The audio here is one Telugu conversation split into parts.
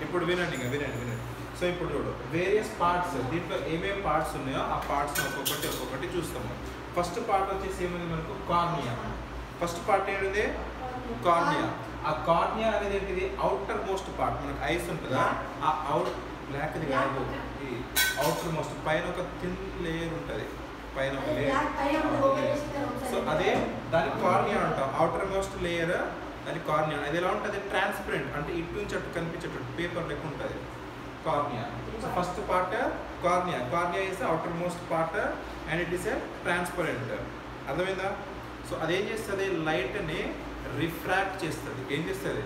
ఇప్పుడు వినండి వినండి. సో ఇప్పుడు చూడు వేరియస్ పార్ట్స్, దీంట్లో ఏమేమి పార్ట్స్ ఉన్నాయో ఆ పార్ట్స్ ఒక్కొక్కటి చూస్తాము. ఫస్ట్ పార్ట్ వచ్చేసి ఏమైంది మనకు కార్నియా. ఫస్ట్ పార్ట్ ఏంటిది కార్నియా. ఆ కార్నియా అనేది ఏంటిది అవుటర్ మోస్ట్ పార్ట్. మనకు ఐస్ ఉంటుందా ఆ బ్లాక్ ఇది కాదు, ఈ అవుటర్ మోస్ట్ పైన ఒక థిన్ లేయర్ ఉంటుంది, పైన ఒక లేయర్. సో అదే దానికి కార్నియా అంటాం. అవుటర్ మోస్ట్ లేయర్ అది కార్నియా. అది ఎలా ఉంటుంది ట్రాన్స్పరెంట్, అంటే ఇటు నుంచి అటు కనిపించేటట్టు పేపర్ లెక్క ఉంటుంది cornea. So first part cornea. Cornea is outer most part and it is a transparent. అర్థమైందా? సో అదేం చేస్తుంది లైట్ని రిఫ్రాక్ట్ చేస్తుంది. ఏం చేస్తుంది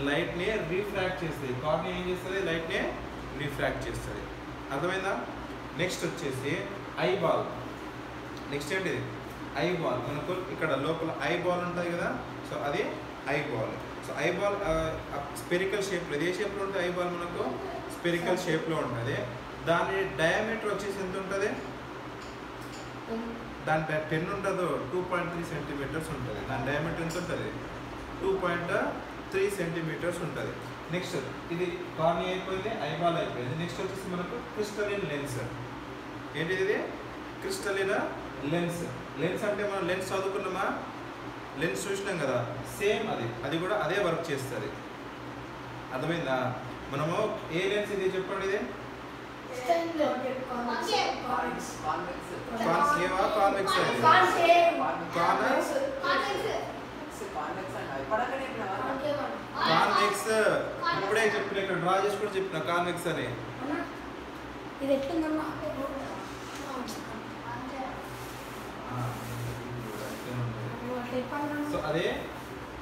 లైట్ని రిఫ్రాక్ట్ చేస్తుంది. కార్నియా ఏం చేస్తుంది లైట్ని రిఫ్రాక్ట్ చేస్తుంది. అర్థమైందా? నెక్స్ట్ వచ్చేసి ఐబాల్. నెక్స్ట్ ఏంటిది ఐబాల్. మనకు ఇక్కడ లోపల ఐబాల్ ఉంటుంది కదా, సో అది ఐబాల్. సో ఐబాల్ స్పెరికల్ షేప్లో, ఏ షేప్లో ఉంటుంది ఐబాల్ మనకు స్పెరికల్ షేప్లో ఉంటుంది. దాని డయామీటర్ వచ్చేసి ఎంత ఉంటుంది, దాని 10 ఉండదు 2.3 సెంటీమీటర్స్ ఉంటుంది. దాని డయామీటర్ ఎంత ఉంటుంది 2.3 సెంటీమీటర్స్ ఉంటుంది. నెక్స్ట్ ఇది కార్నియా అయిపోయింది, ఐబాల్ అయిపోయింది. నెక్స్ట్ వచ్చేసి మనకు క్రిస్టలిన్ లెన్స్. ఏంటిది ఇది క్రిస్టలిన్ లెన్స్. లెన్స్ అంటే మనం లెన్స్ చదువుకున్నామా, లెన్స్ చూసినాం కదా, సేమ్ అది కూడా అదే వర్క్ చేస్తుంది. అర్థమైందా? మనము ఏ లెన్స్ ఇది చెప్పండి, ఇది కాన్వెక్స్. ఇప్పుడే చెప్పిన ఇక్కడ డ్రా చేసి కూడా చెప్పిన కాన్వెక్స్ అని. సో అదే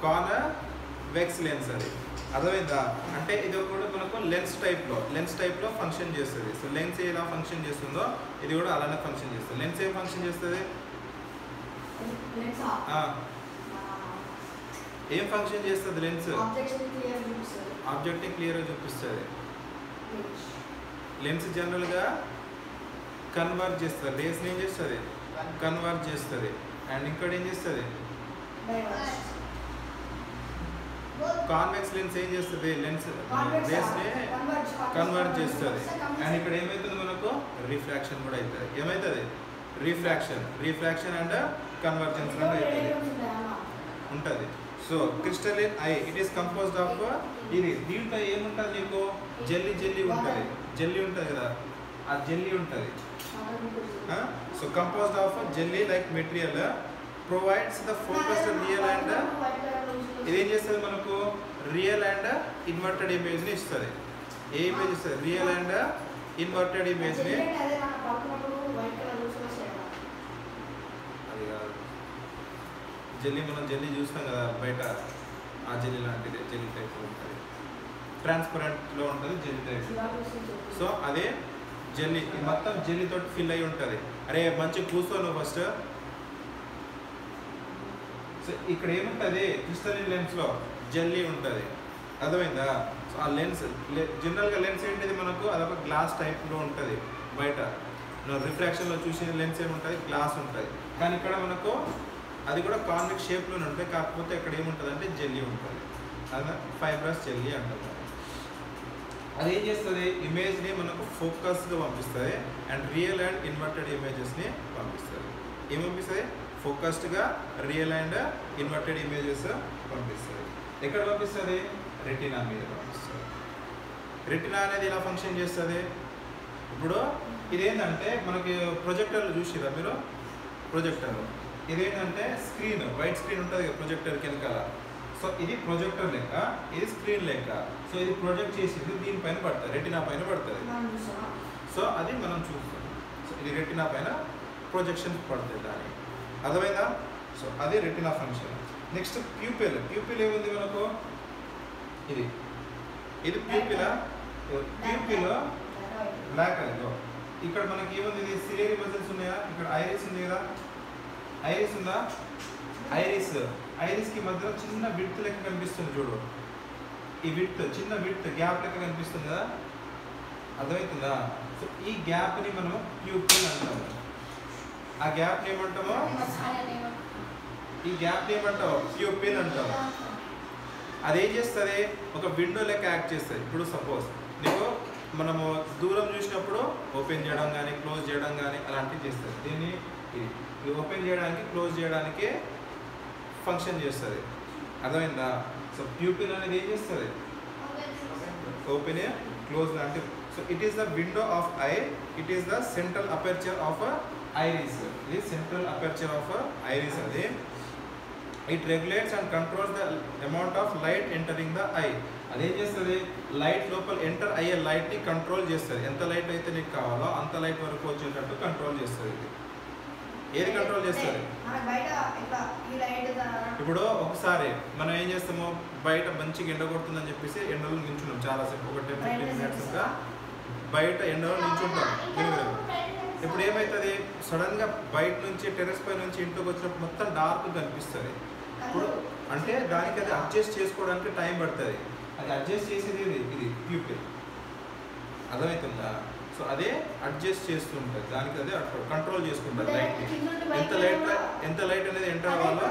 కాన్వెక్స్ లెన్స్ అది. అర్థమైందా? అంటే ఇది కూడా మనకు లెన్స్ టైప్లో ఫంక్షన్ చేస్తుంది. సో లెన్స్ ఎలా ఫంక్షన్ చేస్తుందో ఇది కూడా అలానే ఫంక్షన్ చేస్తుంది. లెన్స్ ఏం ఫంక్షన్ చేస్తుంది, ఏం ఫంక్షన్ చేస్తుంది లెన్స్? ఆబ్జెక్ట్ని క్లియర్గా చూపిస్తుంది. లెన్స్ జనరల్గా కన్వర్ట్ చేస్తుంది, రేస్ని ఏం చేస్తుంది కన్వర్ట్ చేస్తుంది. అండ్ ఇక్కడ ఏం చేస్తుంది కాన్వెక్స్ లెన్స్ ఏం చేస్తుంది లెన్స్ రేస్ని కన్వర్ట్ చేస్తుంది. అండ్ ఇక్కడ ఏమవుతుంది మనకు రిఫ్రాక్షన్ కూడా అవుతుంది. ఏమవుతుంది రిఫ్రాక్షన్ అండ్ కన్వర్జెన్స్ కూడా అవుతుంది ఉంటుంది. So crystalline I it is composed of ఇది. దీంట్లో ఏముంటుంది నీకు జెల్లీ ఉంటుంది కదా, ఆ జెల్లీ ఉంటుంది. So composed of jelly like material provides the focused real and ఇదేం చేస్తుంది మనకు రియల్ అండ్ ఇన్వర్టెడ్ ఇమేజ్ని ఇస్తుంది. ఏ ఇమేజ్ ఇస్తుంది రియల్ అండ్ ఇన్వర్టెడ్ ఇమేజ్ని. అది కాదు జెల్లీ, మనం జెల్లీ చూస్తాం కదా బయట, ఆ జెల్లీ లాంటిది జెల్లీ టైప్ ఉంటుంది, ట్రాన్స్పరెంట్లో ఉంటుంది జెల్లీ టైప్. సో అదే జెల్లీ, మొత్తం జెల్లీతో ఫిల్ అయి ఉంటుంది. అరే మంచిగా కూర్చోను ఫస్ట్. సో ఇక్కడ ఏముంటుంది క్రిస్టలిన్ లెన్స్లో జెల్లీ ఉంటుంది. అర్థమైందా? సో ఆ లెన్స్ జనరల్గా లెన్స్ ఏంటిది మనకు అదొక గ్లాస్ టైప్లో ఉంటుంది. బయట రిఫ్రాక్షన్లో చూసిన లెన్స్ ఏముంటుంది గ్లాస్ ఉంటుంది. కానీ ఇక్కడ మనకు అది కూడా కాన్వెక్స్ షేప్లోనే ఉంటుంది. కాకపోతే ఇక్కడ ఏముంటుంది అంటే జెల్లీ ఉంటుంది. అదే ఫైబ్రస్ జెల్లీ అంటుంది. అది ఏం చేస్తుంది ఇమేజ్ని మనకు ఫోకస్గా పంపిస్తుంది అండ్ రియల్ అండ్ ఇన్వర్టెడ్ ఇమేజెస్ని పంపిస్తుంది. ఏం పంపిస్తుంది ఫోకస్డ్గా రియల్ అండ్ ఇన్వర్టెడ్ ఇమేజెస్ పంపిస్తుంది. ఎక్కడ పంపిస్తుంది రెటినా మీద పంపిస్తుంది. రెటినా అనేది ఎలా ఫంక్షన్ చేస్తుంది? ఇప్పుడు ఇదేంటంటే మనకి ప్రొజెక్టర్లు చూసిరా మీరు, ప్రొజెక్టర్ ఇదేంటంటే స్క్రీన్, వైట్ స్క్రీన్ ఉంటుంది కదా ప్రొజెక్టర్ వెనకాల. సో ఇది ప్రొజెక్టర్ లెక్క, ఇది స్క్రీన్ లెక్క. సో ఇది ప్రొజెక్ట్ చేసింది దీనిపైన పడుతుంది, రెటినా పైన పడుతుంది. సో అది మనం చూస్తాం. సో ఇది రెటినా పైన ప్రొజెక్షన్ పడుతుంది దానికి. అర్థమైందా? సో అది retina function. Next pupil. Pupil ఏముంది మనకు ఇది ప్యూపిల్. ప్యూపిల్ బ్లాక్ అదిగో. ఇక్కడ మనకి ఏముంది ఇది సిలియరీ మజిల్స్ ఉన్నాయా, ఇక్కడ ఐరిస్ ఉంది కదా, ఐరిస్ ఉందా, ఐరిస్కి మధ్యలో చిన్న విడ్త్ లెక్క కనిపిస్తుంది చూడు. ఈ విడ్త్ చిన్న విడ్త్ గ్యాప్ లెక్క కనిపిస్తుంది కదా, అర్థమవుతుందా? సో ఈ గ్యాప్ని మనం ప్యూపిల్ అంటాము. ఆ గ్యాప్ని ఏమంటామో, ఈ గ్యాప్ని ఏమంటావు ప్యూపిల్ అంటాము. అదేం చేస్తుంది, ఒక విండో లెక్క యాక్ట్ చేస్తుంది. ఇప్పుడు సపోజ్ నీకు మనము దూరం చూసినప్పుడు ఓపెన్ చేయడం కానీ క్లోజ్ చేయడం కానీ అలాంటివి చేస్తుంది. దీన్ని ఇది ఓపెన్ చేయడానికి క్లోజ్ చేయడానికి ఫంక్షన్ చేస్తుంది. అర్థమైందా? సో ప్యూపిల్ అనేది ఏం చేస్తుంది, ఓపెన్ క్లోజ్ లాంటి. So it is the window of I, it is the central aperture of iris. ఇది సెంట్రల్ అపర్చర్ ఆఫ్ ఐరిస్. అది it regulates and controls the amount of light entering the I. అదేం చేస్తుంది, లైట్ లోపల ఎంటర్ అయ్యే లైట్ని కంట్రోల్ చేస్తుంది. ఎంత లైట్ అయితే నీకు కావాలో అంత లైట్ వరకు వచ్చేటట్టు కంట్రోల్ చేస్తుంది. ఇది ఏది కంట్రోల్ చేస్తుంది, ఇప్పుడు ఒకసారి మనం ఏం చేస్తాము, బయట మంచిగా ఎండ కొడుతుందని చెప్పేసి ఎండలో నించున్నాం చాలాసేపు, ఒక 10-15 మినిట్స్ బయట ఎండలో నించుంటాం. ఇప్పుడు ఏమవుతుంది, సడన్గా బయట నుంచి టెర్రస్ పై నుంచి ఇంట్లోకి వచ్చినప్పుడు మొత్తం డార్క్ కనిపిస్తుంది. ఇప్పుడు అంటే దానికి అది అడ్జస్ట్ చేసుకోవడానికి టైం పడుతుంది. అది అడ్జస్ట్ చేసేది ఇది ప్యూపిల్. అర్థమవుతుందా? సో అదే అడ్జస్ట్ చేస్తుంటుంది, దానికి అదే కంట్రోల్ చేసుకుంటుంది లైట్ని. ఎంత లైట్ అనేది ఎంటర్ అవ్వాలో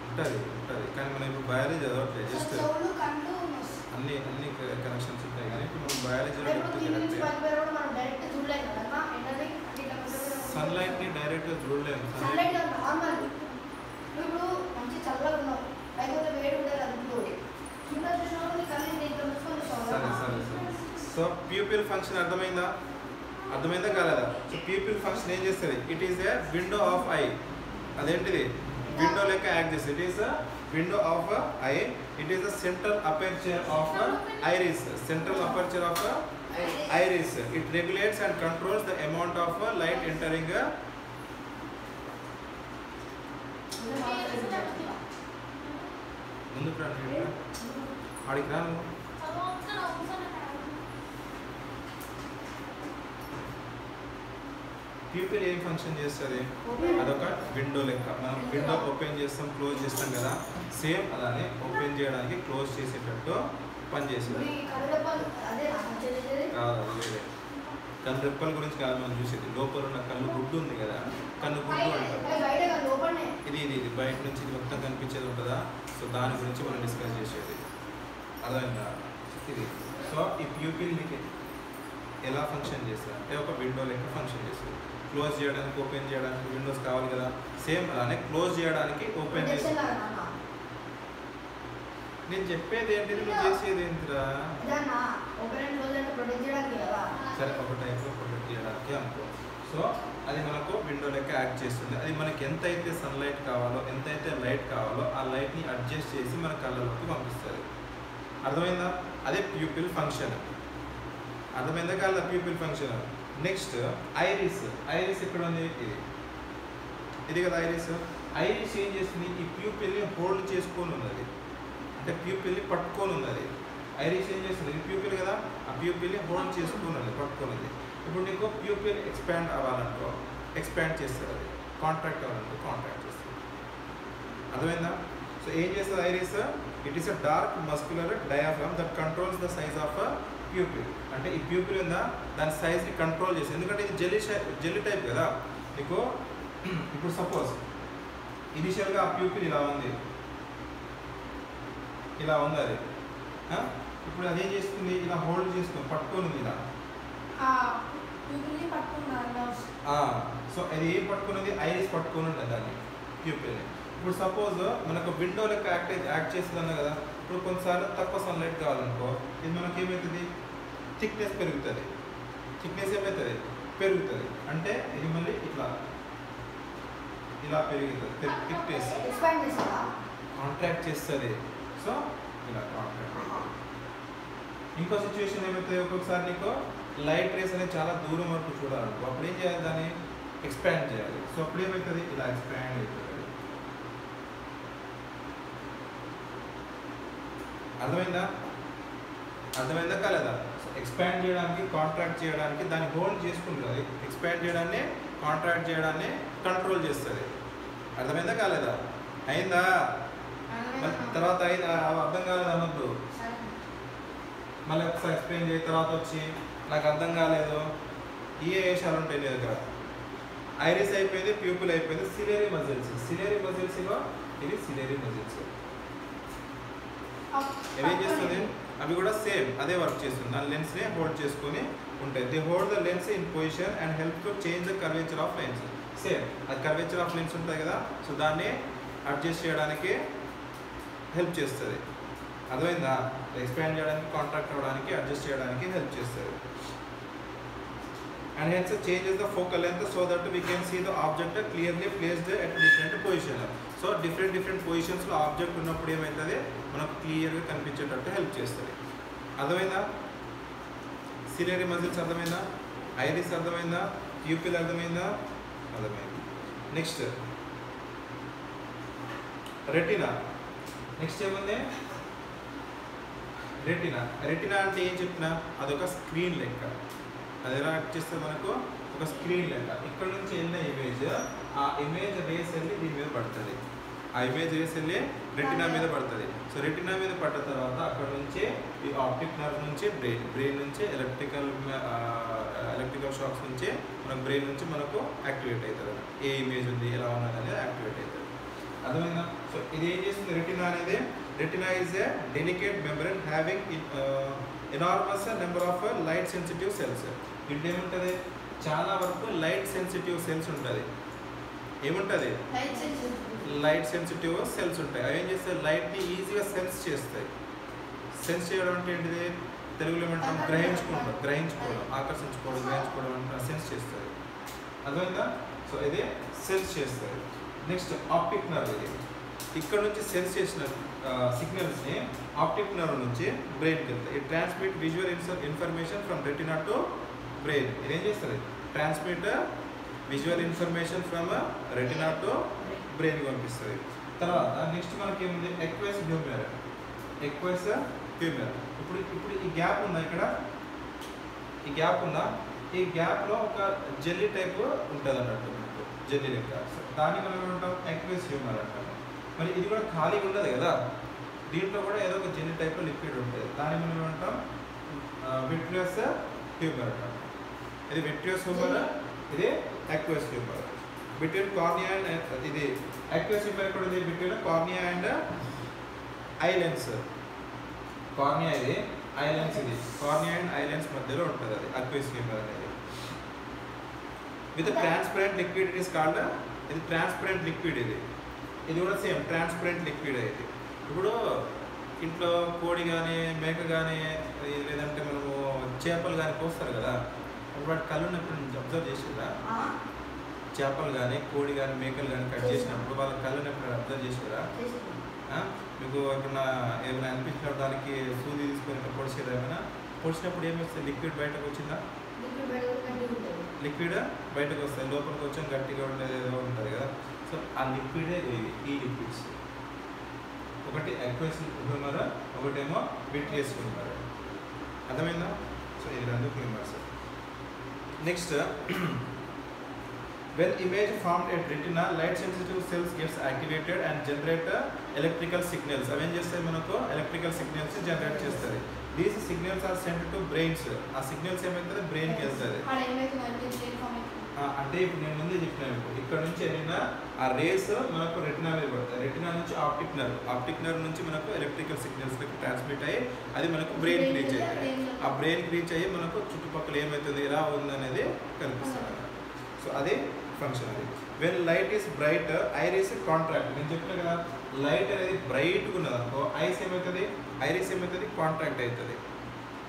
ఉంటుంది ఉంటుంది. కానీ మనం ఇప్పుడు బయాలజీ చదవట్లేదు, జస్ట్ అన్ని కనెక్షన్స్ ఉంటాయి. కానీ ఇప్పుడు మనం బయాలజీలో సన్లైట్ని డైరెక్ట్గా చూడలేము. సరే సరే సరే. సో ప్యూపిల్ ఫంక్షన్ అర్థమైందా కాలేదా? సో ప్యూపిల్ ఫంక్షన్ ఏం చేస్తుంది, it is a window of I. అదేంటిది, విండో లెక్క యాక్ట్ చేస్తుంది. It is a window of I, it is the central aperture of iris. Central aperture of iris. It regulates and controls the amount of light entering. ముందుకు రండి, ఆడికి రాను. ప్యూపిల్ ఏం ఫంక్షన్ చేస్తుంది, అదొక విండో లెక్క. మనం విండో ఓపెన్ చేస్తాం క్లోజ్ చేస్తాం కదా, సేమ్ అలానే ఓపెన్ చేయడానికి క్లోజ్ చేసేటట్టు పనిచేస్తుంది. కన్ను రెప్పల గురించి కాదు మనం చూసేది, లోపల ఉన్న కన్ను గుడ్డు ఉంది కదా, కన్ను గుడ్డు అంటారు. ఇది బయట నుంచి ఇది మొత్తం కనిపించేది ఉంటుందా, సో దాని గురించి మనం డిస్కస్ చేసేది. అర్థమైందా? ఇది సో ఈ ప్యూపిల్ నీకు ఎలా ఫంక్షన్ చేస్తుంది అంటే ఒక విండో లెక్క ఫంక్షన్ చేస్తుంది. క్లోజ్ చేయడానికి ఓపెన్ చేయడానికి విండోస్ కావాలి కదా, సేమ్ అలానే క్లోజ్ చేయడానికి ఓపెన్ చేసి. నేను చెప్పేది ఏంటి, నువ్వు చేసేది ఏంటిరా? సరే, ఒక టైప్లో ప్రొటెక్ట్ చేయడానికి అనుకో. సో అది మనకు విండో లెక్క యాక్ట్ చేస్తుంది. అది మనకి ఎంత అయితే సన్లైట్ కావాలో, ఎంత అయితే లైట్ కావాలో ఆ లైట్ని అడ్జస్ట్ చేసి మన కళ్ళలోకి పంపిస్తుంది. అర్థమైందా? అదే ప్యూపిల్ ఫంక్షన్. అర్థమైందా కాదా pupil function? Next iris. Iris ఎక్కడ ఉంది, ఇది కదా ఐరిస్. ఐరిస్ ఏం చేస్తుంది, ఈ ప్యూపిల్ని హోల్డ్ చేసుకొని ఉన్నది, అంటే ప్యూపిల్ని పట్టుకొని ఉన్నది. ఐరిస్ ఏం చేస్తుంది, ఈ ప్యూపిల్ కదా, ఆ ప్యూపిల్ని హోల్డ్ చేసుకున్నది, పట్టుకున్నది. ఇప్పుడు నీకు ప్యూపిల్ ఎక్స్పాండ్ అవ్వాలనుకో ఎక్స్పాండ్ చేస్తుంది, అది కాంట్రాక్ట్ అవ్వాలనుకో కాంట్రాక్ట్ చేస్తుంది. అర్థమైందా? సో ఏం చేస్తుంది iris, it is a dark muscular diaphragm that controls the size of pupil. అంటే ఈ ప్యూపిల్ ఉందా, దాని సైజ్ని కంట్రోల్ చేస్తుంది. ఎందుకంటే ఇది జెల్లీ టైప్ కదా. నీకు ఇప్పుడు సపోజ్ ఇనిషియల్గా ఆ ప్యూపిల్ ఇలా ఉంది అది. ఇప్పుడు అదేం చేస్తుంది, ఇలా హోల్డ్ చేసుకుని పట్టుకొని ఉంది ఇలా. సో అది ఏం పట్టుకున్నది, ఐరిస్ పట్టుకొని ఉంటుంది దాన్ని ప్యూపిల్ని. ఇప్పుడు సపోజ్ మనకు విండో లెక్క యాక్ట్ చేస్తుంది అన్న కదా. ఇప్పుడు కొన్నిసార్లు తక్కువ సన్లైట్ కావాలనుకో, ఇది మనకి ఏమవుతుంది, థిక్నెస్ పెరుగుతుంది. థిక్నెస్ ఏమవుతుంది, పెరుగుతుంది. అంటే ఇది మళ్ళీ ఇలా పెరుగుతుంది, థిక్నెస్ కాంట్రాక్ట్ చేస్తుంది. సో ఇలా కాంట్రాక్ట్. ఇంకో సిచ్యువేషన్ ఏమవుతుంది, ఒక్కొక్కసారి నీకు లైట్ రేస్ అనేది చాలా దూరం వరకు చూడాలనుకో, అప్పుడు ఏం చేయాలి, దాన్ని ఎక్స్పాండ్ చేయాలి. సో అప్పుడు ఏమవుతుంది, ఇలా ఎక్స్పాండ్ అవుతుంది. అర్థమైందా కాలేదా? ఎక్స్పాండ్ చేయడానికి కాంట్రాక్ట్ చేయడానికి దాన్ని హోల్డ్ చేసుకుంటుంది. ఎక్స్పాండ్ చేయడాన్ని కాంట్రాక్ట్ చేయడాన్ని కంట్రోల్ చేస్తుంది. అర్థమైందా కాలేదా? అయిందా? తర్వాత అయిందా? అర్థం కాలేదు అనొద్దు, మళ్ళీ ఒకసారి ఎక్స్ప్లెయిన్ చేయ. తర్వాత వచ్చి నాకు అర్థం కాలేదు, ఏ వేషాలు ఉంటాయి నీ దగ్గర. ఐరిస్ అయిపోయింది, ప్యూపిల్ అయిపోయింది, సిలియరీ మజిల్స్లో ఇది సిలియరీ మజిల్స్. ఏం చేస్తుంది, అవి కూడా సేమ్ అదే వర్క్ చేస్తుంది, దాని లెన్స్ని హోల్డ్ చేసుకొని ఉంటాయి. They hold the lens in position and help to change the curvature of lens. Same అది కర్వేచర్ ఆఫ్ లెన్స్ ఉంటుంది కదా, సో దాన్ని అడ్జస్ట్ చేయడానికి హెల్ప్ చేస్తుంది. అర్థమైందా, ఎక్స్పాండ్ చేయడానికి, కాంట్రాక్ట్ అవ్వడానికి, అడ్జస్ట్ చేయడానికి హెల్ప్ చేస్తుంది. And hence changes the focal length so that we can see the object clearly placed at different position. So different positions లో ఆబ్జెక్ట్ ఉన్నప్పుడు ఏమైతుంది, మనకు క్లియర్గా కనిపించేటట్టు హెల్ప్ చేస్తుంది. అర్థమైందా, సిలియరీ మజిల్స్ అర్థమైందా, ఐరిస్ అర్థమైందా, ప్యూపిల్ అర్థమైందా, అర్థమైంది. Next retina. నెక్స్ట్ ఏముంది, రెటినా. రెటినా అంటే ఏం చెప్పినా అదొక స్క్రీన్ లెక్క. అది ఎలా యాక్ట్ చేస్తే మనకు ఒక స్క్రీన్ లెక్క. ఇక్కడ నుంచి వెళ్ళిన ఇమేజ్, ఆ ఇమేజ్ రేస్ వెళ్ళి దీని మీద పడుతుంది, ఆ ఇమేజ్ రేస్ వెళ్ళి రెటినా మీద పడుతుంది. సో రెటినా మీద పడ్డ తర్వాత అక్కడ నుంచి ఈ ఆప్టిక్ నర్వ్ నుంచి బ్రెయిన్ నుంచి ఎలక్ట్రికల్ షాక్స్ నుంచి మనకు బ్రెయిన్ నుంచి మనకు యాక్టివేట్ అవుతుంది. ఏ ఇమేజ్ ఉంది, ఎలా ఉన్నది అనేది యాక్టివేట్ అవుతుంది. అర్థమైందా. సో ఇది ఏం చేస్తుంది, రెటినా అనేది, retina is a delicate membrane having enormous number of light sensitive cells. ఇది ఏముంటుంది, చాలా వరకు లైట్ సెన్సిటివ్ సెల్స్ ఉంటుంది. ఏముంటుంది, లైట్ సెన్సిటివ్ సెల్స్ ఉంటాయి. అవి ఏం చేస్తాయి, లైట్ని ఈజీగా సెన్స్ చేస్తాయి. సెన్స్ చేయడం అంటే ఏంటిది, తెలుగులో ఏమంటాం, గ్రహించుకోవడం, ఆకర్షించుకోవడం, గ్రహించుకోవడం అంటే సెన్స్ చేస్తుంది. అర్థమైందా. సో ఇది సెన్స్ చేస్తుంది. Next optic nerve. ఇది ఇక్కడ నుంచి సెన్స్ చేసిన సిగ్నల్స్ని ఆప్టిక్ నర్వ్ నుంచి బ్రెయిన్కి వెళ్తాయి. It transmit visual information from retina to brain. ఇదేం చేస్తుంది, transmit visual information from retina to బ్రెయిన్కి పంపిస్తుంది. తర్వాత నెక్స్ట్ మనకి ఏముంది, ఎక్వస్ హ్యూమర్. Aqueous humour. ఇప్పుడు ఈ గ్యాప్ ఉందా, ఇక్కడ ఈ గ్యాప్ ఉందా, ఈ గ్యాప్లో ఒక జెల్లీ టైప్ ఉంటుంది అన్నట్టు, జెల్లీ లెక్క. దాన్ని మనం ఏమంటాం, ఎక్వస్ హ్యూమర్ అంటాం. మరి ఇది కూడా ఖాళీగా ఉండదు కదా, దీంట్లో కూడా ఏదో ఒక జెల్లీ టైప్లో లిక్విడ్ ఉంటుంది, దాన్ని మనం ఏమంటాం, విట్రియస్ హ్యూమర్ అంటాం. ఇది విట్రియస్ హ్యూమర్, ఇది aqueous humour. Between cornea and ఇది అక్వస్ హ్యూమర్ కూడా ఇది between cornea and eye lens. Cornea ఇది, ఐ లెన్స్ ఇది, కార్నియా అండ్ ఐ లెన్స్ మధ్యలో ఉంటుంది అది అక్వస్ హ్యూమర్ అనేది. With transparent liquid it is called, ఇది ట్రాన్స్పరెంట్ లిక్విడ్. ఇది కూడా సేమ్ ట్రాన్స్పరెంట్ లిక్విడ్ ఇది. ఇప్పుడు ఇంట్లో కోడి కానీ, మేక కానీ, లేదంటే మనము చేపలు కానీ కోస్తారు కదా, అప్పుడు వాటి కళ్ళుని ఎప్పుడు నుంచి అబ్జర్వ్ చేసేదా, చేపలు కానీ, కోడి కానీ, మేకలు కానీ కట్ చేసినప్పుడు వాళ్ళ కళ్ళుని ఎప్పుడు అబ్జర్వ్ చేసేదా. మీకు ఎప్పుడన్నా ఏమైనా అనిపించినప్పుడు దానికి సూది తీసుకొని పొడిచేదా, ఏమైనా పొడిచినప్పుడు ఏమొస్తుంది, లిక్విడ్ బయటకు వచ్చిందా, లిక్విడ్ బయటకు వస్తుంది, లోపల కొంచెం గట్టిగా ఉండేది ఏదో ఉంటుంది కదా. సో ఆ లిక్విడే ఈ లిక్విడ్స్, ఒకటి అక్వస్ హ్యూమర్, ఒకటేమో విట్రియస్ హ్యూమర్. అర్థమైందా. సో ఇది రెండు humours. Next when image formed at retina, light sensitive cells gets activated and generate electrical signals. అవి ఏం చేస్తాయి, మనకు ఎలక్ట్రికల్ సిగ్నల్స్ జనరేట్ చేస్తుంది. These signals are sent to brains. ఆ సిగ్నల్స్ ఏమవుతుంది, బ్రెయిన్కి వెళ్తుంది. అంటే ఇప్పుడు నేను ముందే చెప్పినాను, ఇక్కడ నుంచి వెళ్ళిన ఆ రేస్ మనకు రెటినా మీద పడతాయి. రెటినా నుంచి ఆప్టిక్ నర్వ్ నుంచి మనకు ఎలక్ట్రికల్ సిగ్నల్స్ ట్రాన్స్మిట్ అయ్యి అది మనకు బ్రెయిన్కి రీచ్ అవుతుంది. ఆ బ్రెయిన్కి రీచ్ అయ్యి మనకు చుట్టుపక్కల ఏమవుతుంది, ఎలా ఉందనేది కనిపిస్తుంది. సో అదే ఫంక్షన్ అది. When light is bright, iris contract. నేను చెప్పిన కదా, లైట్ అనేది బ్రైట్గా ఉన్నది అనుకో, ఐస్ ఏమవుతుంది, ఐరిస్ ఏమవుతుంది, కాంట్రాక్ట్ అవుతుంది.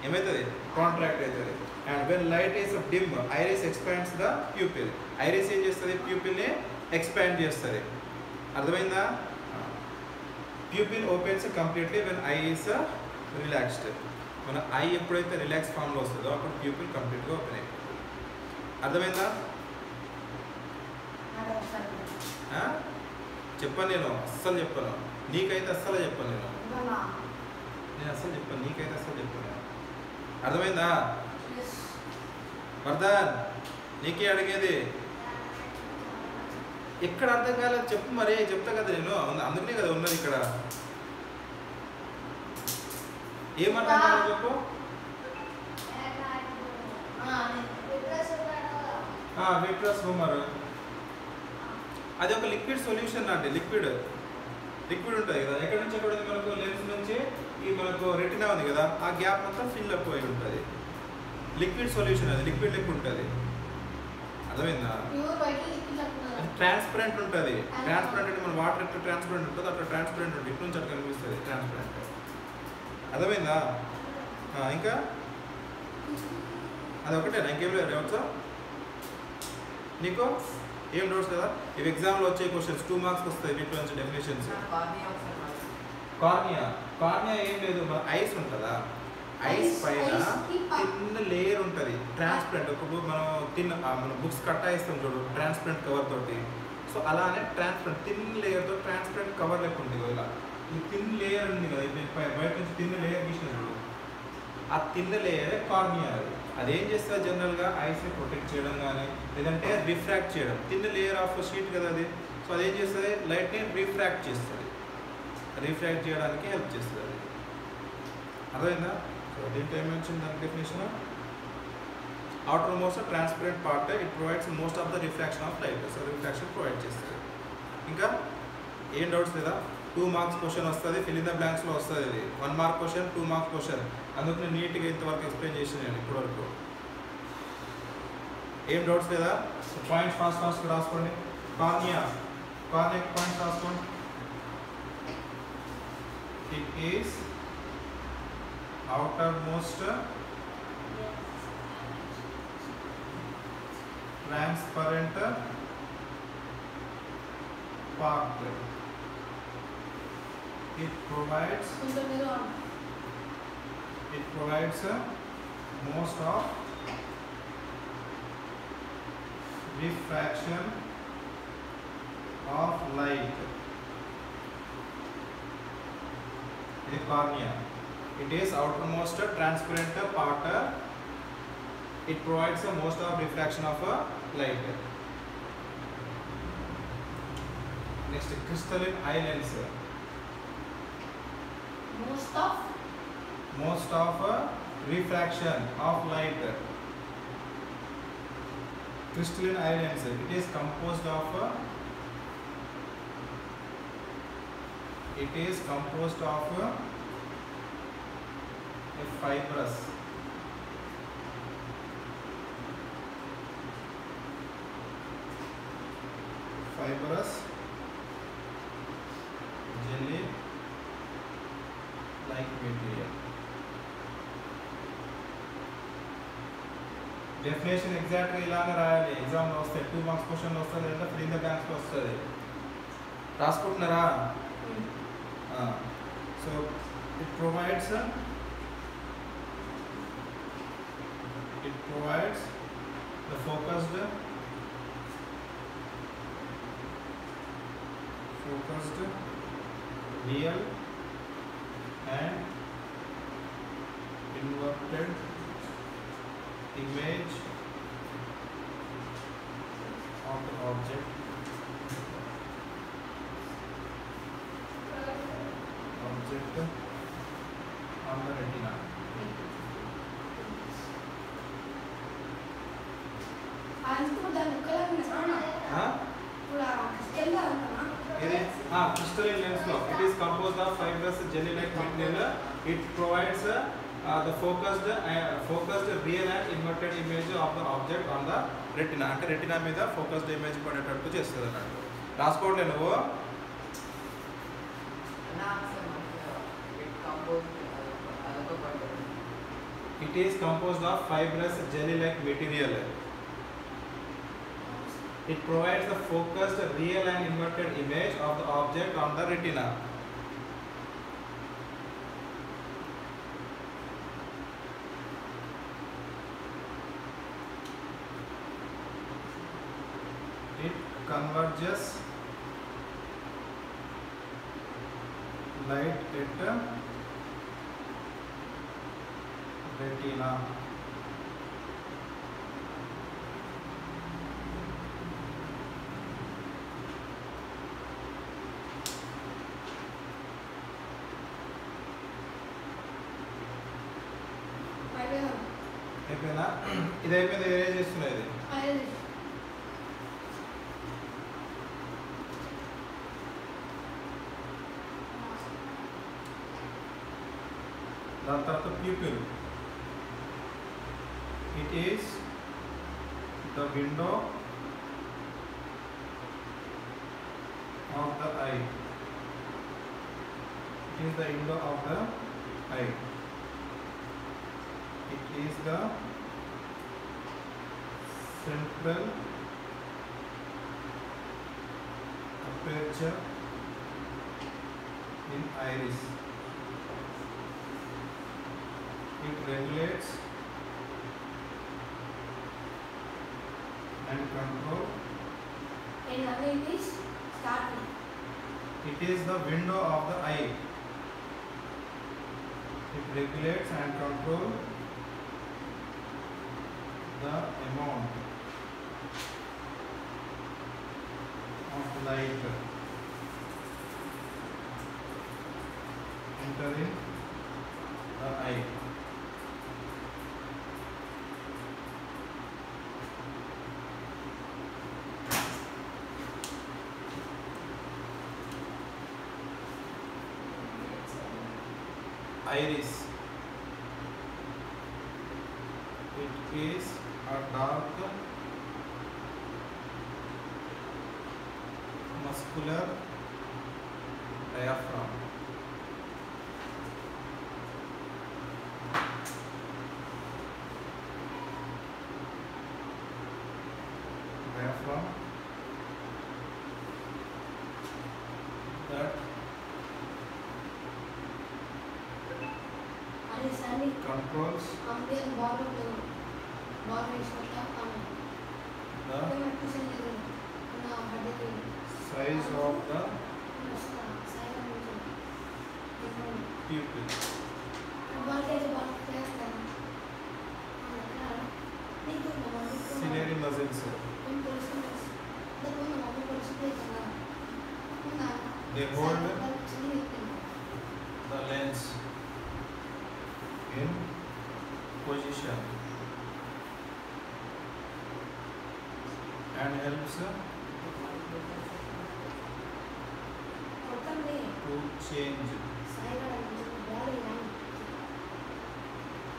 ఏమవుతుంది, కాంట్రాక్ట్ అవుతుంది. And when light is dim, iris expands the pupil. Iris ఏం చేస్తుంది, ప్యూపిల్ని ఎక్స్పాండ్ చేస్తుంది. అర్థమైందా. Pupil opens completely when I is relaxed. మన ఐ ఎప్పుడైతే రిలాక్స్ ఫామ్లో వస్తుందో అప్పుడు ప్యూపిల్ కంప్లీట్గా ఓపెన్ అయిపోతుంది. అర్థమైందా. చెప్పాను నేను, అస్సలు చెప్పాను నీకైతే, అస్సలు చెప్పాను నేను అస్సలు చెప్పాను నీకైతే, అస్సలు చెప్పాను. అర్థమైందా వర్ధన్, నీకే అడిగేది. ఎక్కడ అర్థం కాలేదు చెప్పు, మరి చెప్తా కదా నేను, అందుకనే కదా ఉన్నది ఇక్కడ. ఏమర్థం కాలేదు చెప్పు. విట్రస్ హ్యూమర్ అది ఒక లిక్విడ్ సొల్యూషన్ అండి. లిక్విడ్ లిక్విడ్ ఉంటుంది కదా, ఎక్కడి నుంచి ఎక్కడ ఉంది మనకు లెన్స్ నుంచి ఈ మనకు రెటినా ఉంది కదా, ఆ గ్యాప్ మొత్తం ఫిల్ అప్ అయి ఉంటుంది. లిక్విడ్ సొల్యూషన్, అది లిక్విడ్ లెక్క ఉంటుంది. అర్థమైందా? ట్రాన్స్పరెంట్ ఉంటుంది. ట్రాన్స్పరెంట్ అంటే మన వాటర్ ఎట్లా ట్రాన్స్పరెంట్ ఉంటుంది అట్లా ట్రాన్స్పరెంట్ ఉంటుంది, ఇటు నుంచి అట్లా కనిపిస్తుంది ట్రాన్స్పరెంట్. అర్థమైందా? ఇంకా అదొకటేనా, ఇంకేం లేదు డౌట్స్ నీకు? ఏం డౌట్స్ కదా? ఇవి ఎగ్జామ్లో వచ్చే క్వశ్చన్స్ 2 మార్క్స్ వస్తాయి వీటిలో నుంచి డెఫినేషన్స్. కార్నియా, కార్నియా ఏం లేదు, మన ఐస్ ఉంటుందా, ఐస్ పైన తిన్న లేయర్ ఉంటుంది ట్రాన్స్పరెంట్. ఇప్పుడు మనం బుక్స్ కట్టా ఇస్తాం చూడు ట్రాన్స్పరెంట్ కవర్ తోటి, సో అలానే ట్రాన్స్పరెంట్ థిన్ లేయర్తో ట్రాన్స్పరెంట్ కవర్ లెక్క ఉంటుంది ఇలా. ఈ థిన్ లేయర్ ఉంది కదా, బయట నుంచి థిన్ లేయర్ గీసిన చూడు, ఆ థిన్ లేయర్ కార్నియా. అదేం చేస్తుంది జనరల్గా ఐస్ని ప్రొటెక్ట్ చేయడం కానీ లేదంటే రిఫ్రాక్ట్ చేయడం. థిన్ లేయర్ ఆఫ్ షీట్ కదా అది, సో అదేం చేస్తుంది లైట్ని రిఫ్రాక్ట్ చేస్తుంది, రిఫ్రాక్ట్ చేయడానికి హెల్ప్ చేస్తుంది అది. అర్థమైందా? సో దీంట్లో ఏం mentioned దాని definition, outer most transparent part it provides most of the refraction of light, so refraction provide చేస్తుంది. ఇంకా ఏం డౌట్స్ లేదా? 2 మార్క్స్ క్వశ్చన్ వస్తుంది, ఫిల్ ఇన్ ద బ్లాంక్స్లో వస్తుంది. ఇది 1 మార్క్ క్వశ్చన్, 2 మార్క్స్ క్వశ్చన్. అందుకు నేను నీట్గా ఇంతవరకు ఎక్స్ప్లెయిన్ చేసి నేను ఇప్పటివరకు. ఏం డౌట్స్ లేదా? పాయింట్స్ ఫాస్ట్ రాసుకోండి. కార్నియా, కార్నియా పాయింట్స్ రాసుకోండి. It is outermost transparent part. It provides most of refraction of light. The cornea. It is outermost transparent part. It provides most of refraction of light. Next, crystalline eye lens. Most of refraction of light. Crystalline eye lens. It is composed of a fibrous jelly like material. Definition ఎగ్జాక్ట్గా ఇలానే రాయాలి. ఎగ్జామ్లో వస్తాయి 2 మార్క్స్ క్వశ్చన్లు వస్తుంది లేదా ఫిల్ ఇన్ ద బ్లాంక్స్లో వస్తుంది. రాసుకుంటున్నారా? So it provides the focused real and inverted image of the object on the retina. Crystalline lens flow. It is composed of fibrous jelly-like material. It provides the focused real and inverted image of the object on the retina. అంటే రెటినా మీద ఫోకస్డ్ ఇమేజ్ పడేటట్టు చేస్తుంది అన్నట్టు. రాసుకోవట్లే నువ్వు? It is composed of fibrous jelly-like material. It provides the focused real and inverted image of the object on the retina. It converges light at retina. అయిపోయిందా? ఇది అయిపోయింది. వేరే చేస్తున్నా ఇది. దాని తర్వాత pupil. It is the window of the I. It is the window of the eye. It is the central aperture in iris. It regulates and control. And again is starting. It is the window of the eye. It regulates and control the amount of light entering the eye. Iris. It is a dark muscular diaphragm. Diaphragm that controls the size of the pupil. Ciliary muscles. They hold the lens in position and helps to change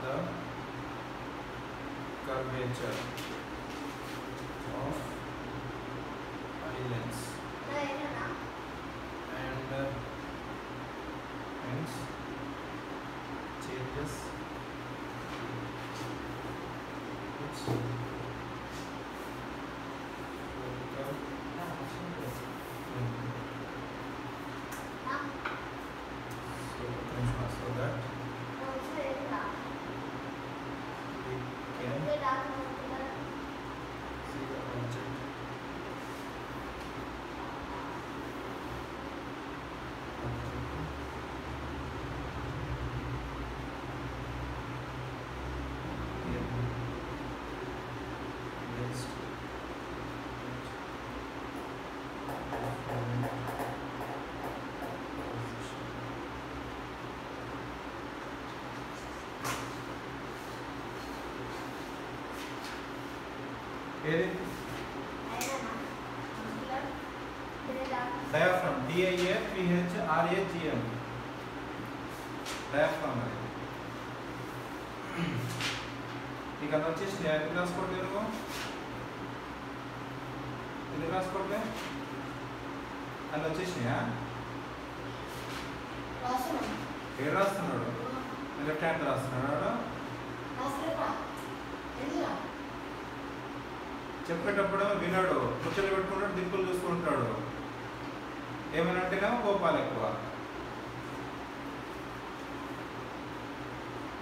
the curvature of eye lens and hence changes its so that we can see the object. Diaphragm. D-I-A-P-H-R-A-G-M. Diaphragm. ఇక వచ్చేసి ఎన్ని రాసుకోండి నువ్వు ఎన్ని రాసుకోండి అని వచ్చేసినాయా ఏడు రాస్తున్నాడు లెఫ్ట్ హ్యాండ్ రాస్తున్నాడు చెప్పేటప్పుడు వినాడు ముచ్చలు పెట్టుకుంటాడు దిక్కులు చూసుకుంటాడు ఏమైనా అంటేనేమో కోపాలు ఎక్కువ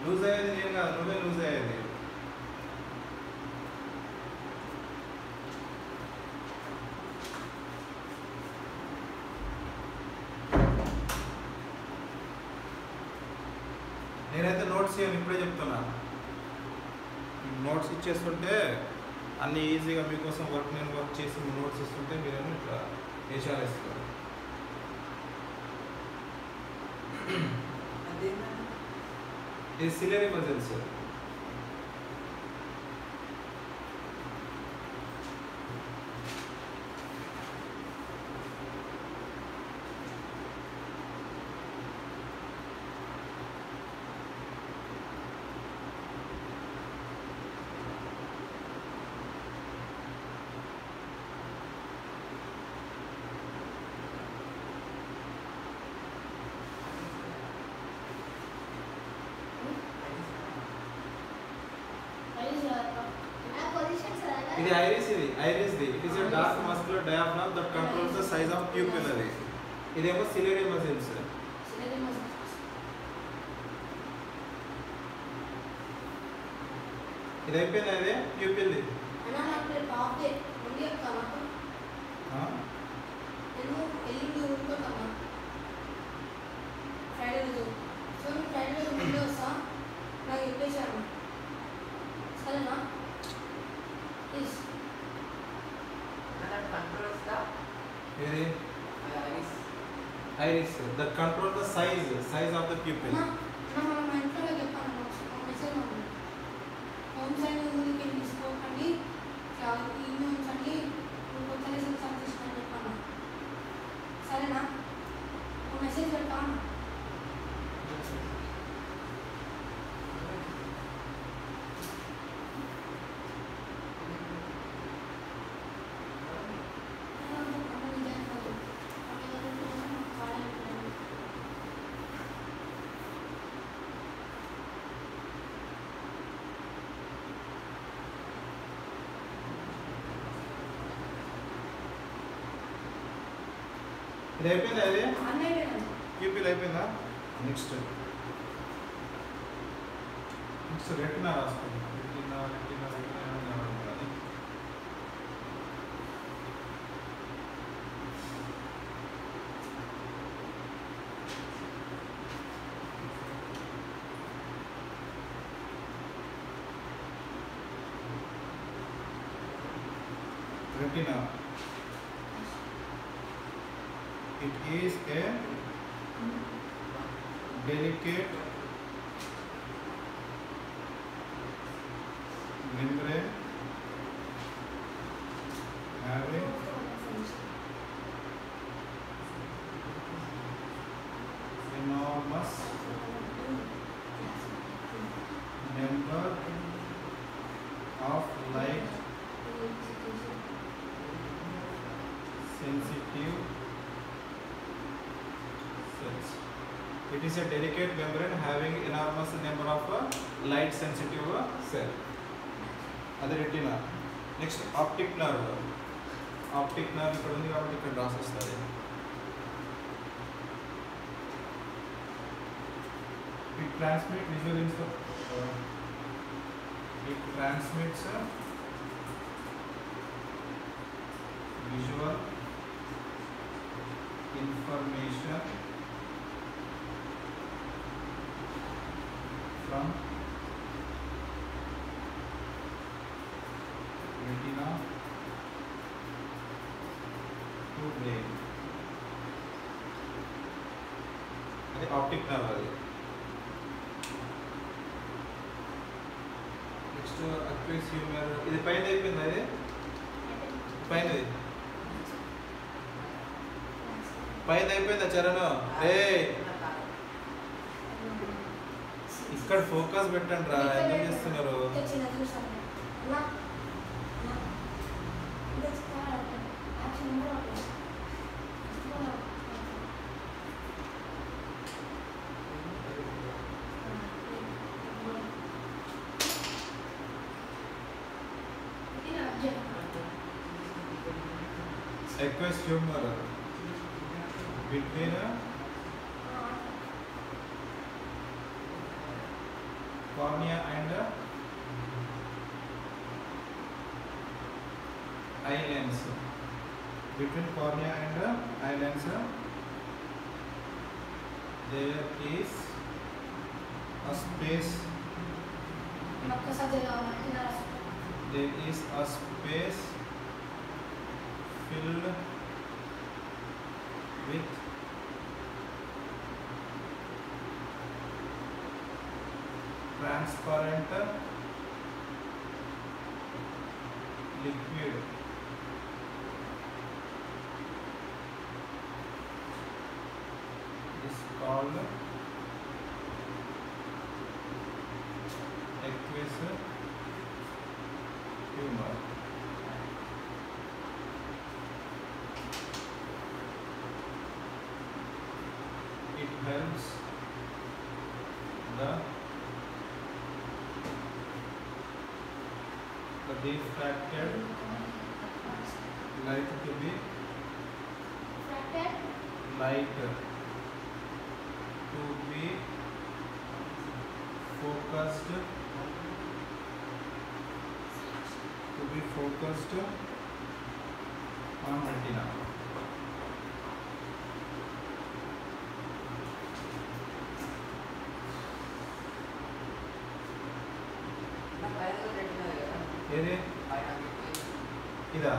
లూజ్ అయ్యేది నేను కాదు నువ్వే లూజ్ అయ్యేది నేనైతే నోట్స్ ఇవ్వను ఇప్పుడే చెప్తున్నా నోట్స్ ఇచ్చేస్తుంటే అన్నీ ఈజీగా మీకోసం నేను వర్క్ చేసి నోట్స్ ఇస్తుంటే మీరేమో ఇట్లా వేషాలు ఇస్తారు ఇది సిలియరీ మజిల్స్ ఇది iris the it is a dark muscular diaphragm that controls the size of pupil అది. ఇదేమో సిలియరీ మజిల్స్. ఇది అయిపోయింది అదే ప్యూపిల్ ది. అన్న నాకు టాప్ డే ఉంది అక్క నాకు. నేను ఎల్లుండి ఊరుకోతాను ఫ్రైడే రోజు. సో నేను ఫ్రైడే రోజు ముందే వస్తా, నాకు చెప్పేశాను సరేనా? ప్లీజ్ ఏది iris that control the size of the pupil. మనం మా ఇంట్లో చెప్పాను మెసేజ్ హోమ్ సైడ్ ఊరికి తీసుకోకండి, ఇల్లు ఉంచండి, కొత్త లెసన్ స్టార్ట్ చేసుకోండి చెప్పాను సరేనా? ఒక మెసేజ్ పెడతాను. ఇది అయిపోయిందా అది అన్నయ్య ప్యూపిల్ అయిపోయిందా? నెక్స్ట్ రెటినా రాసుకోండి. రెటినా అది retina. It is a delicate membrane having enormous number of light sensitive cells. It is a delicate membrane having enormous number of light sensitive cell. అది retina. Next optic nerve. Optic nerve ఇక్కడ ఉంది కాబట్టి ఇక్కడ రాసేస్తుంది. It transmits visual it transmits visual information from retina to brain. అది ఆప్టిక్ నర్వ్. అది నెక్స్ట్ అక్యూస్ హ్యూమర్. ఇది పైన అయిపోయింది. అది పైనది పైన అయిపోయిందా చరణ్? ఇక్కడ ఫోకస్ పెట్టండి రా, ఎందుకు చేస్తున్నారు? Aqueous humor between cornea and eye lens. Between cornea and eye lens there is a space. There is a space filled with transparent liquid. Is called aqueous humor. It helps the refracted light to be light to be focused on retina. ఏది ఇదా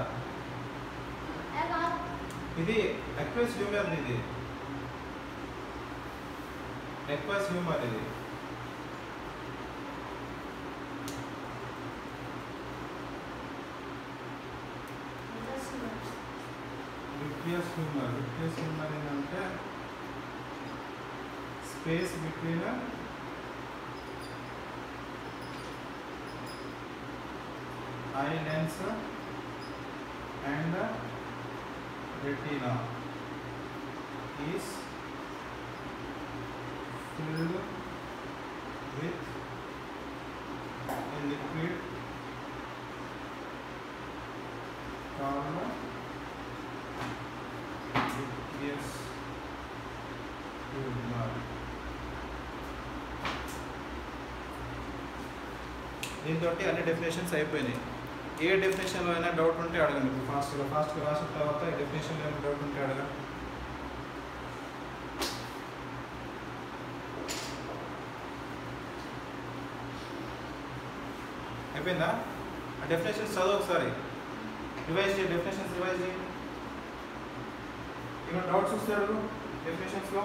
ఇది ఎక్వస్ హ్యూమర్ ఇది ఎక్వస్ హ్యూమర్ ఇది విట్రియస్ హ్యూమర్ ఏంటంటే space between eye lens and retina is filled with a liquid called vitreous humor. దీంతో అన్ని డెఫినేషన్స్ అయిపోయినాయి. ఏ డెఫినేషన్లో అయినా డౌట్ ఉంటే అడగండి. ఫాస్ట్గా రాసిన తర్వాత ఈ డెఫినేషన్లో ఏమైనా డౌట్ ఉంటే అడగండి. అయిపోయిందా? ఆ డెఫినేషన్స్ చదువు ఒకసారి, రివైజ్ చేయండి. డెఫినేషన్స్ రివైజ్ చేయండి. ఏమైనా డౌట్స్ వస్తే అడుగు డెఫినేషన్స్లో.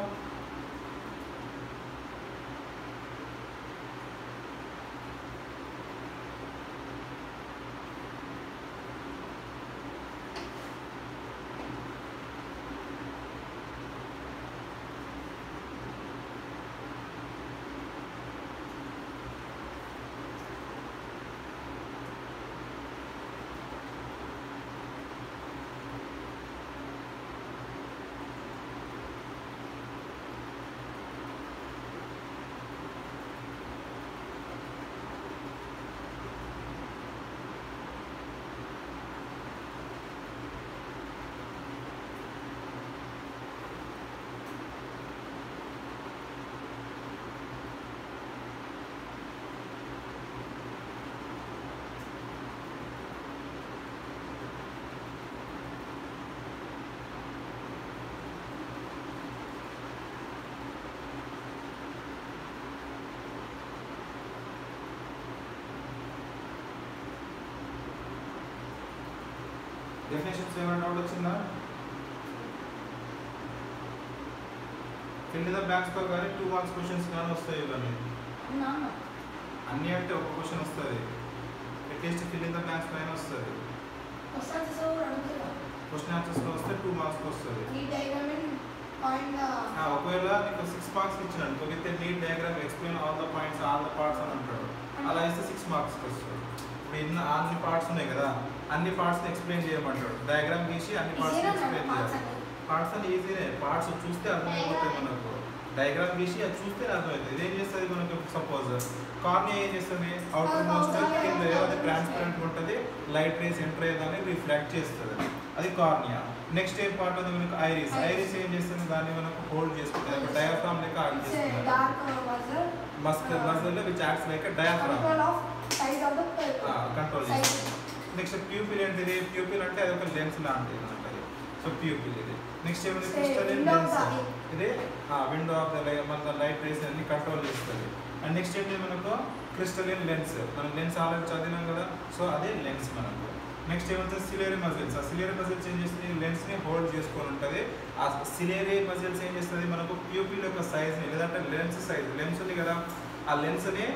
డెఫినేషన్స్ ఏమైనా డౌట్ వచ్చిందా? ఫిల్ ఇన్ ద బ్లాంక్స్ తో కానీ 2 మార్క్స్ క్వశ్చన్స్ కానీ వస్తాయి. ఇవన్నీ అన్నీ అంటే ఒక క్వశ్చన్ వస్తుంది. At least fill in the blanks పైన వస్తుంది. క్వశ్చన్ ఆన్సర్స్లో వస్తే 2 మార్క్స్ వస్తుంది. ఒకవేళ నీకు 6 మార్క్స్ ఇచ్చినాడు with neat diagram explain all the points all the parts అని అంటాడు. అలా ఇస్తే 6 మార్క్స్ వస్తుంది. ఇప్పుడు అన్ని పార్ట్స్ ఉన్నాయి కదా, అన్ని పార్ట్స్ని ఎక్స్ప్లెయిన్ చేయమంటాడు. డయాగ్రామ్ గీసి అన్ని పార్ట్స్ని ఎక్స్ప్లెయిన్ చేయాలి. పార్ట్స్ అని ఈజీనే, పార్ట్స్ చూస్తే అర్థమైపోతాయి మనకు. డయాగ్రామ్ గీసి అది చూస్తే అర్థమవుతుంది. ఇదేం చేస్తుంది మనకు? సపోజ్ కార్నియా ఏం చేస్తుంది? అవుటర్ మోస్ట్ కింద ఏదైతే ట్రాన్స్పరెంట్ ఉంటుంది, లైట్ రేస్ ఎంటర్ అయ్యేదాన్ని రిఫ్లెక్ట్ చేస్తుంది, అది కార్నియా. నెక్స్ట్ ఏం పార్ట్ ఉంది మనకు? ఐరిస్. ఐరిస్ ఏం చేస్తుంది? దాన్ని మనకు హోల్డ్ చేసుకుంటుంది, డయాఫ్రామ్ లెక్క యాక్ట్ చేస్తుంది. Muscle which acts like diaphragm control చేస్తుంది. నెక్స్ట్ ప్యూపిల్ ఏంటిది? ప్యూపిల్ అంటే అది ఒక లెన్స్ లాంటిది ఉంటుంది. సో ప్యూపిల్ ఇది. నెక్స్ట్ ఏమైనా క్రిస్టలిన్ లెన్స్, ఇది విండో ఆఫ్ ద మన లైట్ రేస్ అన్ని కంట్రోల్ చేస్తుంది. అండ్ నెక్స్ట్ ఏంటి మనకు? Crystalline lens. మనం లెన్స్ ఆల్రెడీ చదివినాం కదా, సో అదే లెన్స్ మనకు. నెక్స్ట్ ఏమంటే సిలియరీ మజిల్స్. ఆ సిలియరీ మజిల్స్ ఏం చేస్తుంది? లెన్స్ని హోల్డ్ చేసుకొని ఉంటుంది. ఆ సిలియరీ మజిల్స్ ఏం చేస్తుంది? మనకు ప్యూపిల్ యొక్క సైజ్ని, లేదంటే లెన్స్ సైజ్, లెన్స్ ఉంది కదా, ఆ లెన్స్ని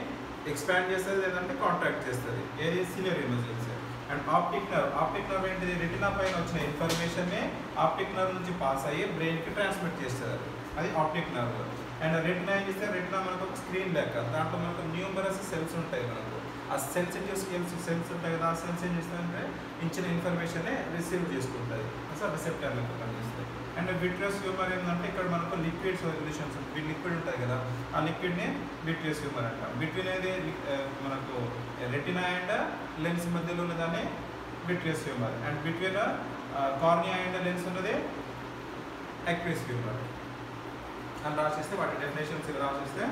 ఎక్స్పాండ్ చేస్తుంది లేదంటే కాంట్రాక్ట్ చేస్తుంది. ఏది? Ciliary muscles. And optic nerve ఏంటిది? రెటినా పైన వచ్చిన ఇన్ఫర్మేషన్ని ఆప్టిక్ నర్వ్ నుంచి పాస్ అయ్యి బ్రెయిన్కి ట్రాన్స్మిట్ చేస్తారు, అది ఆప్టిక్ నర్వ్. అండ్ రెటినా ఏం చేస్తే, రెటినా మనకు ఒక స్క్రీన్ లెక్క, దాంట్లో మనకు న్యూమరస్ సెల్స్ ఉంటాయి. మనకు ఆ సెన్సిటివ్ సెల్స్ ఉంటాయి కదా, ఆ సెల్స్ ఏం చేస్తాయంటే ఇచ్చిన ఇన్ఫర్మేషన్ని రిసీవ్ చేసుకుంటాయి, సో రిసెప్టర్ లెక్క పనిచేస్తాయి. అండ్ విట్రియస్ హ్యూమర్ ఏంటంటే ఇక్కడ మనకు లిక్విడ్ సొల్యూషన్స్ లిక్విడ్ ఉంటుంది కదా, ఆ లిక్విడ్ని విట్రియస్ హ్యూమర్ అంటాం. బిట్వీన్ అనేది మనకు రెటినా అండ్ లెన్స్ మధ్యలో ఉన్నదాన్ని vitreous humour, and between cornea and lens ఉన్నది అక్వియస్ హ్యూమర్ అని రాసేస్తే వాటి డెఫినేషన్స్ రాసేస్తే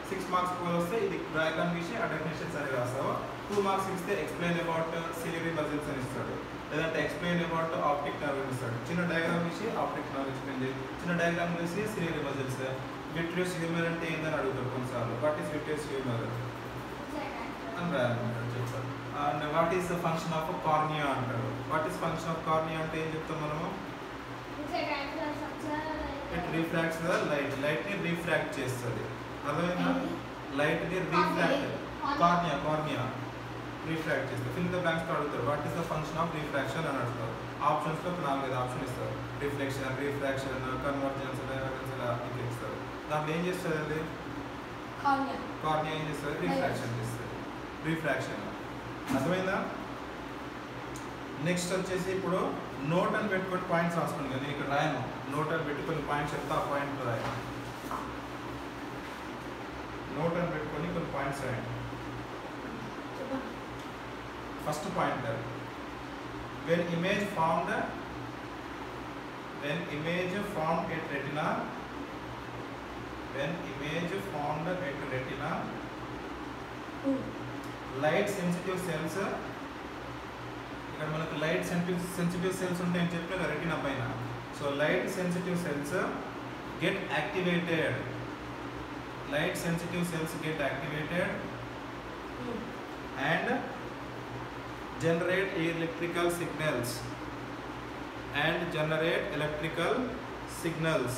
6 మార్క్స్ స్కోర్ వస్తే ఇది డయాగ్రామ్ గీసి ఆ డెఫినేషన్స్ అని రాస్తావు. 2 మార్క్స్ ఇస్తే ఎక్స్ప్లెయిన్ అబౌట్ సిలియరీ మజిల్స్ అని ఇస్తాడు, లేదంటే ఎక్స్ప్లెయిన్ అబౌట్ ఆప్టిక్ నర్వ్ అని ఇస్తాడు. చిన్న డయాగ్రామ్ గీసి ఆప్టిక్ నర్వ్ ఎక్స్ప్లెయిన్ చేసి, చిన్న డయాగ్రామ్ గీసి సిలియరీ మజిల్స్. విట్రియస్ హ్యూమర్ అంటే ఏందని అడుగుతారు కొన్నిసార్లు. వాట్ ఈస్ విట్రియస్ హ్యూమర్ అని రాయాలన్నమాట చెప్తారు. And what is the function of cornea అంటారు. What is function of cornea అంటే ఏం చెప్తాం మనము? ఇట్ రిఫ్రాక్ట్స్ ద లైట్ని రిఫ్రాక్ట్ చేస్తుంది. అర్థమైందా? లైట్ని రిఫ్రాక్ట్ కార్నియా రిఫ్రాక్ట్ చేస్తుంది. ఫిల్ ద బ్లాంక్స్ అడుగుతారు what is the function of refraction అని అడుగుతారు. ఆప్షన్స్లో 4 ఆప్షన్ ఇస్తారు. రిఫ్లెక్షన్, రిఫ్రాక్షన్, కన్వర్జెన్స్, డైవర్జెన్స్ ఇలా ఇస్తారు. దాంట్లో ఏం చేస్తుంది అది? కార్నియా ఏం చేస్తుంది? రిఫ్రాక్షన్ చేస్తుంది. రిఫ్రాక్షన్. అర్థమైందా? నెక్స్ట్ వచ్చేసి ఇప్పుడు నోట్ అని పెట్టుకొని పాయింట్స్ రాసుకోండి కదా. నేను ఇక్కడ రాయను, నోట్ అని పెట్టుకొని పాయింట్స్ చెప్తా, ఆ పాయింట్ రాయను. నోట్ అని పెట్టుకొని కొన్ని పాయింట్స్ రాయండి. First point, when image formed at retina, light sensitive cells, ఇక్కడ మనకు లైట్ సెన్సిటివ్ సెల్స్ ఉంటాయని చెప్పిన రెటినా పైన. So light sensitive cells get activated, light sensitive cells get activated and generate electrical signals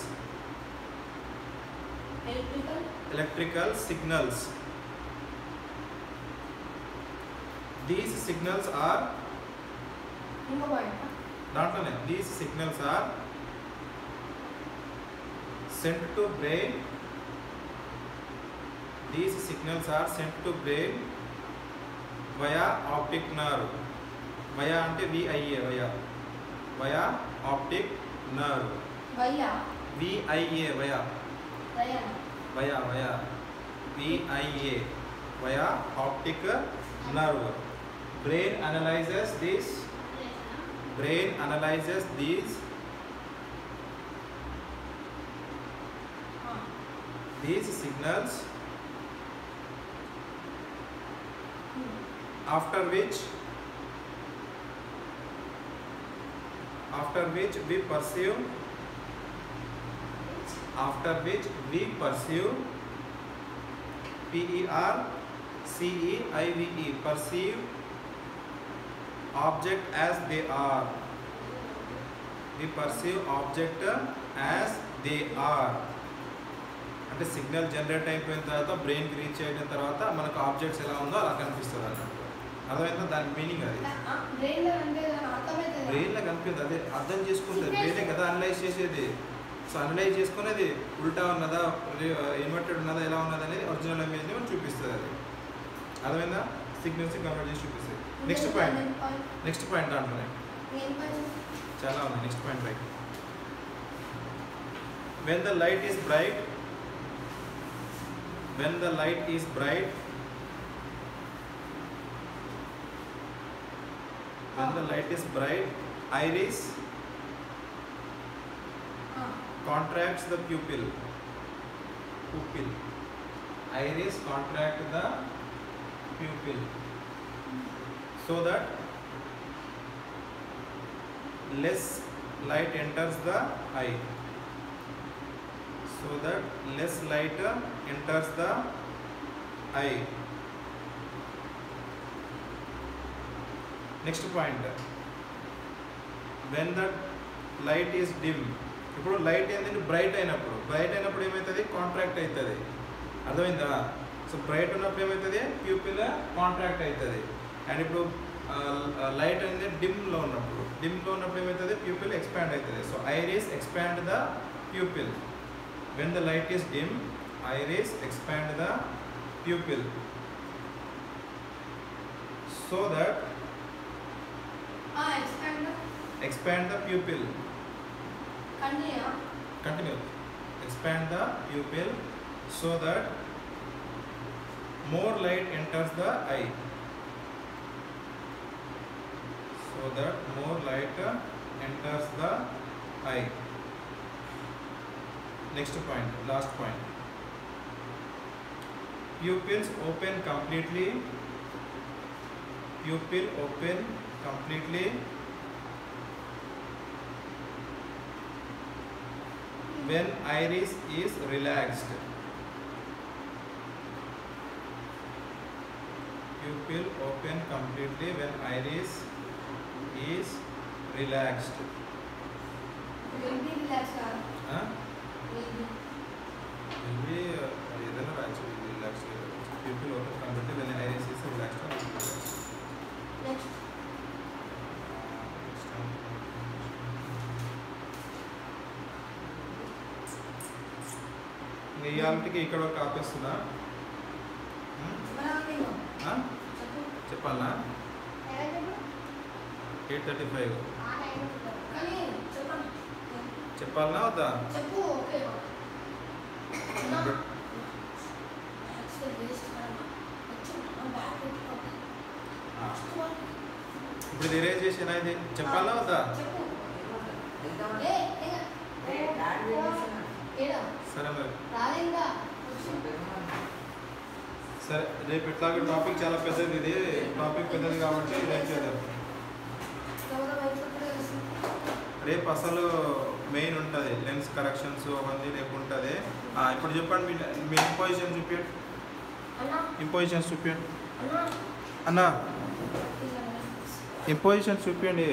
these signals are sent to brain. These signals are sent to brain via optic nerve. Via ante VIA, via optic nerve. VIA VIA via optic nerve. Brain analyzes these signals, after which we perceive perceive object as they are. We perceive object as they are. అంటే సిగ్నల్ జనరేట్ అయిపోయిన తర్వాత బ్రెయిన్కి రీచ్ అయిన తర్వాత మనకు ఆబ్జెక్ట్స్ ఎలా ఉందో అలా కనిపిస్తుంది అన్నట్టు. అర్థమైందా? దాని మీనింగ్ అది బ్రెయిన్లో కనిపిస్తుంది. అదే అర్థం చేసుకుంటుంది. బ్రెయినే కదా అనలైజ్ చేసేది. సో అనలైజ్ చేసుకునేది ఉల్టా ఉన్నదా, ఇన్వర్టెడ్ ఉన్నదా, ఎలా ఉన్నది అనేది ఒరిజినల్ ఇమేజ్ని మనం చూపిస్తుంది. అది అర్థమైందా? సిగ్నల్స్ కన్వర్ట్ చేసి చూపిస్తుంది. నెక్స్ట్ పాయింట్ దాంట్లోనే చాలా ఉంది. Next point right. when the light is bright iris contracts the pupil. Iris contract the pupil so that less light enters the eye. Next point, when the light is dim. ఇప్పుడు లైట్ ఏంటంటే బ్రైట్ అయినప్పుడు ఏమవుతుంది? కాంట్రాక్ట్ అవుతుంది. అర్థమైందా? సో బ్రైట్ ఉన్నప్పుడు ఏమవుతుంది? ప్యూపిల్ కాంట్రాక్ట్ అవుతుంది. అండ్ ఇప్పుడు లైట్ అనేది డిమ్లో ఉన్నప్పుడు ఏమవుతుంది? ప్యూపిల్ ఎక్స్పాండ్ అవుతుంది. So iris expand the pupil. when the light is dim, iris expand the pupil so that expand the pupil continue. Continue. Expand the pupil so that more light enters the eye. So that more light enters the eye. Next point, last point. Pupils open completely. Pupil open completely when iris is relaxed. Pupil open completely when iris is relaxed. Will be relaxed. Huh? Will be. Will be ఏదైనా రాయొచ్చు relaxed. Pupil open completely when iris is relaxed. Next. ఇయాలకి ఇక్కడ ఒక ఆపేస్తున్నా. చెప్పాలా 8:35 చెప్పాలనా వద్దా? చెప్పు. ఓకే ఇప్పుడు ఇది ఎరేజ్ చేసేనా? ఇది చెప్పాలా వద్దా? సరే మరి సరే, రేపు ఎట్లాగే టాపిక్ చాలా పెద్దది. ఇది టాపిక్ పెద్దది కాబట్టి ఇది చేద్దాం. రేపు అసలు మెయిన్ ఉంటుంది లెన్స్ కరెక్షన్స్ అవన్నీ రేపు ఉంటుంది. ఇప్పుడు చెప్పండి మీ ఇంపోజిషన్ చూపించండి. ఇంపోజిషన్స్ చూపించండి అన్న. ఇంపోజిషన్స్ చూపించండి.